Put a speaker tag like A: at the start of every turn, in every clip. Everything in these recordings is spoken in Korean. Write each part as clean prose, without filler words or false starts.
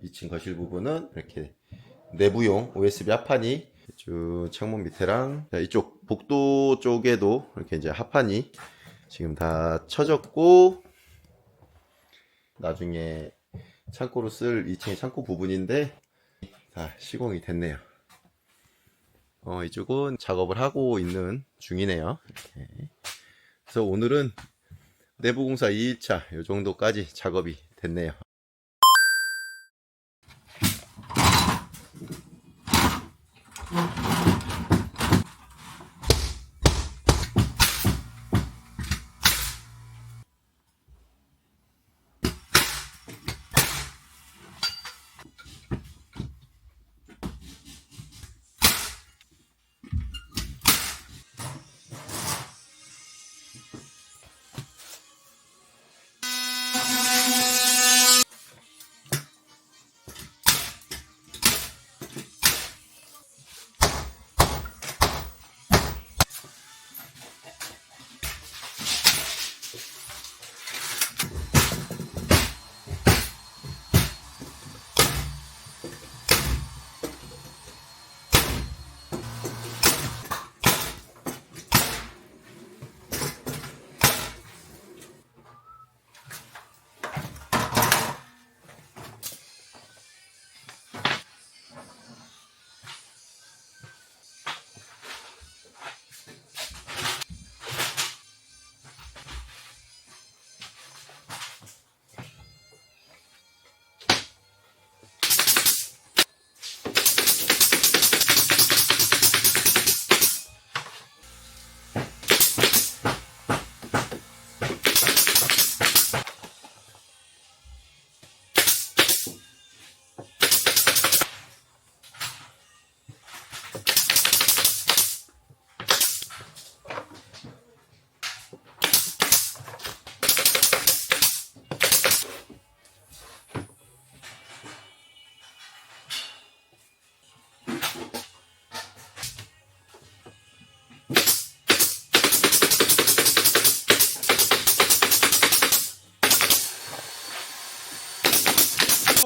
A: 2층 거실 부분은 이렇게 내부용 USB 합판이 쭉 창문 밑에랑, 자, 이쪽 복도 쪽에도 이렇게 이제 합판이 지금 다 쳐졌고, 나중에 창고로 쓸 2층의 창고 부분인데 다 시공이 됐네요. 이쪽은 작업을 하고 있는 중이네요. 이렇게. 그래서 오늘은 내부 공사 2일차 이 정도까지 작업이 됐네요.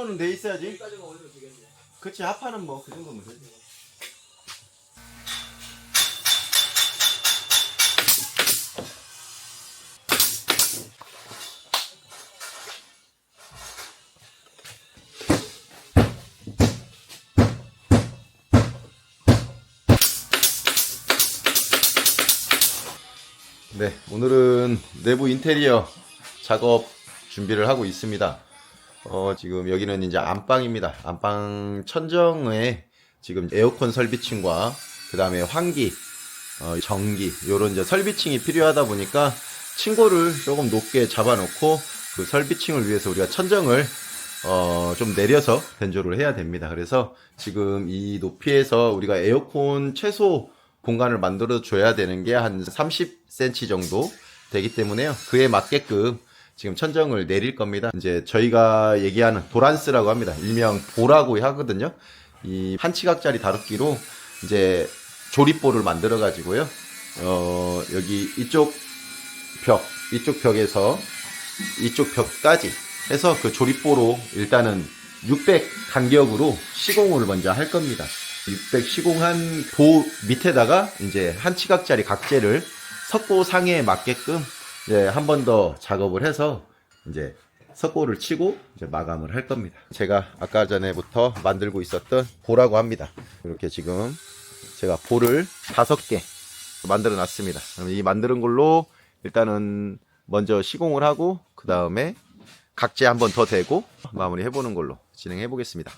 A: 는 돼 있어야지. 그치, 합판은 뭐 그 정도면 되지. 네, 오늘은 내부 인테리어 작업 준비를 하고 있습니다. 지금 여기는 이제 안방입니다. 안방 천정에 지금 에어컨 설비층과 그 다음에 환기, 전기, 요런 이제 설비층이 필요하다 보니까 층고를 조금 높게 잡아놓고 그 설비층을 위해서 우리가 천정을 좀 내려서 변조를 해야 됩니다. 그래서 지금 이 높이에서 우리가 에어컨 최소 공간을 만들어 줘야 되는 게 한 30cm 정도 되기 때문에요. 그에 맞게끔 지금 천정을 내릴 겁니다. 이제 저희가 얘기하는 도란스라고 합니다. 일명 보라고 하거든요. 이 한 치각짜리 다루기로 이제 조립보를 만들어 가지고요. 여기 이쪽 벽에서 이쪽 벽까지 해서 그 조립보로 일단은 600 간격으로 시공을 먼저 할 겁니다. 600 시공한 보 밑에다가 이제 한 치각짜리 각재를 석고 상해에 맞게끔 이제 한 번 더 작업을 해서 이제 석고를 치고 이제 마감을 할 겁니다. 제가 아까 전에부터 만들고 있었던 보라고 합니다. 이렇게 지금 제가 보를 5개 만들어 놨습니다. 이 만드는 걸로 일단은 먼저 시공을 하고 그 다음에 각재 한 번 더 대고 마무리 해보는 걸로 진행해 보겠습니다.